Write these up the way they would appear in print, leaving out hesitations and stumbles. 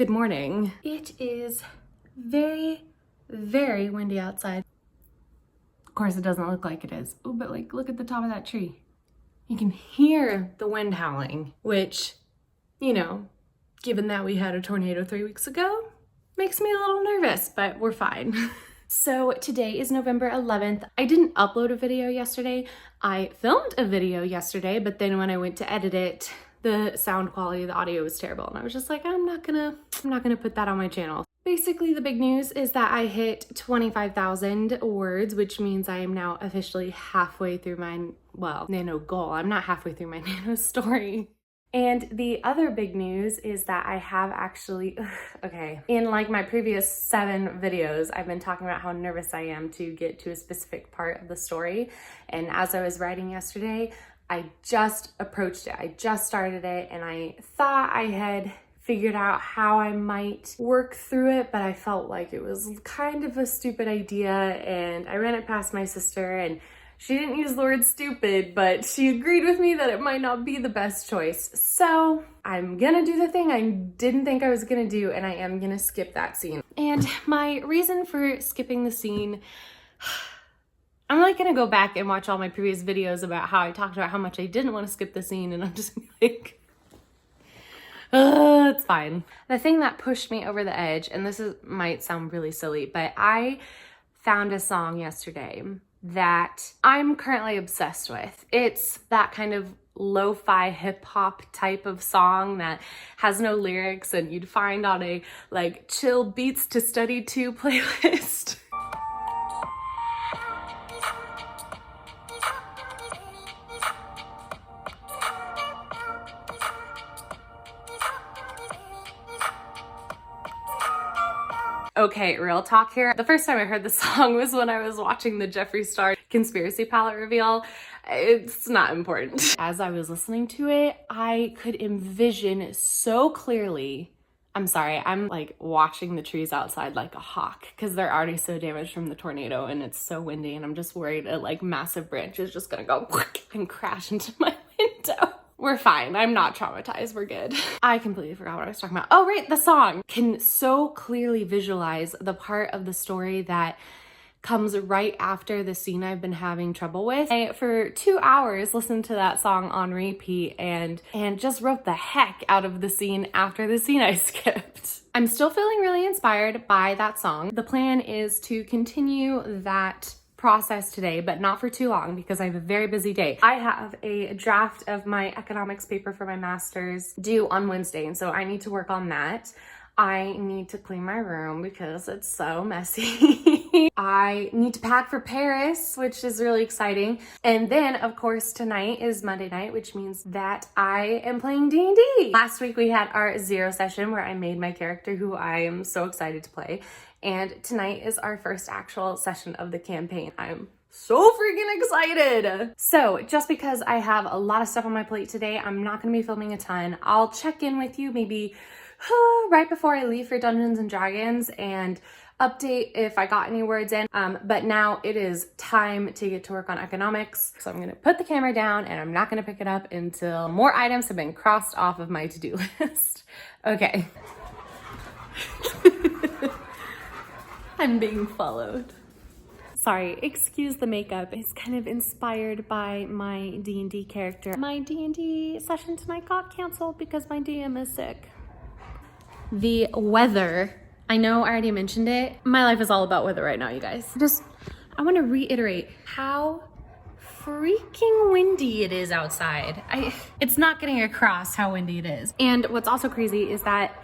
Good morning. It is very, very windy outside. Of course, it doesn't look like it is. Oh, but like, look at the top of that tree. You can hear the wind howling, which, you know, given that we had a tornado 3 weeks ago, makes me a little nervous, but we're fine. So today is November 11th. I didn't upload a video yesterday. I filmed a video yesterday, but then when I went to edit it, the sound quality of the audio was terrible. And I was just like, I'm not gonna put that on my channel. Basically, the big news is that I hit 25,000 words, which means I am now officially halfway through my, Nano goal. I'm not halfway through my Nano story. And the other big news is that I have actually, in like my previous 7 videos, I've been talking about how nervous I am to get to a specific part of the story. And as I was writing yesterday, I just approached it. I just started it and I thought I had figured out how I might work through it, but I felt like it was kind of a stupid idea, and I ran it past my sister, and she didn't use the word stupid, but she agreed with me that it might not be the best choice. So I'm gonna do the thing I didn't think I was gonna do, and I am gonna skip that scene. And my reason for skipping the scene, I'm like gonna go back and watch all my previous videos about how I talked about how much I didn't want to skip the scene, and I'm just like, it's fine. The thing that pushed me over the edge, and might sound really silly, but I found a song yesterday that I'm currently obsessed with. It's that kind of lo-fi hip-hop type of song that has no lyrics and you'd find on a like chill beats to study to playlist. Okay, real talk here. The first time I heard the song was when I was watching the Jeffree Star conspiracy palette reveal. It's not important. As I was listening to it, I could envision so clearly. I'm sorry, I'm like watching the trees outside like a hawk because they're already so damaged from the tornado and it's so windy, and I'm just worried a like massive branch is just gonna go and crash into my window. We're fine. I'm not traumatized. We're good. I completely forgot what I was talking about. Oh, right. The song can so clearly visualize the part of the story that comes right after the scene I've been having trouble with. I, for 2 hours, listened to that song on repeat and just wrote the heck out of the scene after the scene I skipped. I'm still feeling really inspired by that song. The plan is to continue that process today, but not for too long because I have a very busy day. I have a draft of my economics paper for my master's due on Wednesday, and so I need to work on that. I need to clean my room because it's so messy. I need to pack for Paris, which is really exciting. And then, of course, tonight is Monday night, which means that I am playing D&D. Last week we had our 0 session where I made my character, who I am so excited to play. And tonight is our first actual session of the campaign. I'm so freaking excited. So just because I have a lot of stuff on my plate today, I'm not gonna be filming a ton. I'll check in with you maybe right before I leave for Dungeons and Dragons and update if I got any words in. But now it is time to get to work on economics. So I'm gonna put the camera down and I'm not gonna pick it up until more items have been crossed off of my to-do list. Okay. I'm being followed. Sorry, excuse the makeup. It's kind of inspired by my D&D character. My D&D session tonight got canceled because my DM is sick. The weather, I know I already mentioned it. My life is all about weather right now, you guys. I want to reiterate how freaking windy it is outside. It's not getting across how windy it is. And what's also crazy is that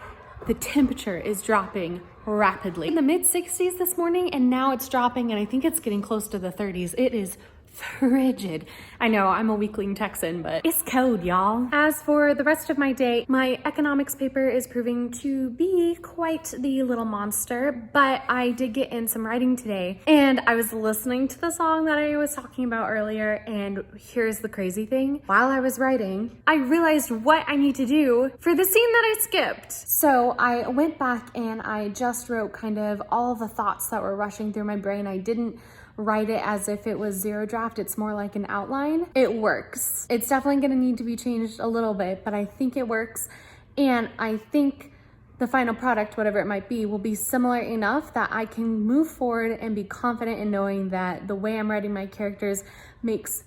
the temperature is dropping rapidly. In the mid 60s this morning, and now it's dropping, and I think it's getting close to the 30s. It is frigid. I know I'm a weakling Texan, but it's cold, y'all. As for the rest of my day, my economics paper is proving to be quite the little monster, but I did get in some writing today, and I was listening to the song that I was talking about earlier, and here's the crazy thing. While I was writing, I realized what I need to do for the scene that I skipped. So I went back and I just wrote kind of all the thoughts that were rushing through my brain. I didn't write it as if it was 0 draft. It's more like an outline. It works. It's definitely gonna need to be changed a little bit, but I think it works. And I think the final product, whatever it might be, will be similar enough that I can move forward and be confident in knowing that the way I'm writing my characters makes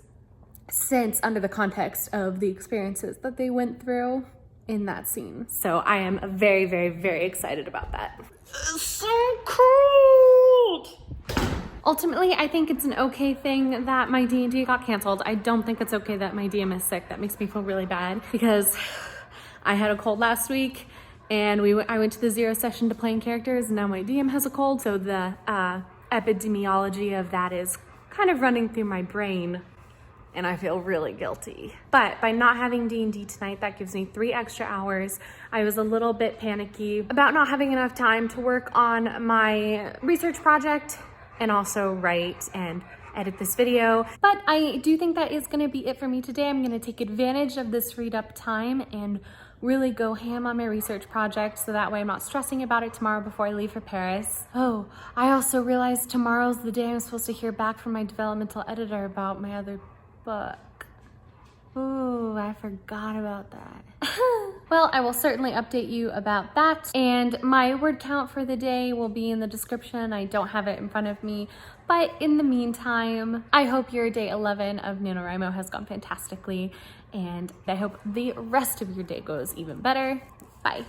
sense under the context of the experiences that they went through in that scene. So I am very, very, very excited about that. It's so cool! Ultimately, I think it's an okay thing that my D&D got canceled. I don't think it's okay that my DM is sick. That makes me feel really bad because I had a cold last week and I went to the 0 session to playing characters, and now my DM has a cold, so the epidemiology of that is kind of running through my brain, and I feel really guilty. But by not having D&D tonight, that gives me 3 extra hours. I was a little bit panicky about not having enough time to work on my research project and also write and edit this video. But I do think that is gonna be it for me today. I'm gonna take advantage of this freed up time and really go ham on my research project so that way I'm not stressing about it tomorrow before I leave for Paris. Oh, I also realized tomorrow's the day I'm supposed to hear back from my developmental editor about my other book. Ooh, I forgot about that. Well, I will certainly update you about that, and my word count for the day will be in the description. I don't have it in front of me, but in the meantime, I hope your day 11 of NaNoWriMo has gone fantastically, and I hope the rest of your day goes even better. Bye.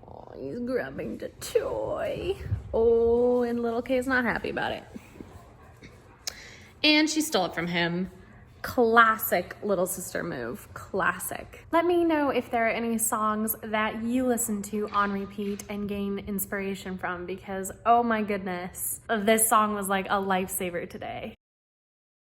Oh, he's grabbing the toy. Oh, and little Kay's not happy about it. And she stole it from him. Classic little sister move, classic. Let me know if there are any songs that you listen to on repeat and gain inspiration from, because oh my goodness, this song was like a lifesaver today.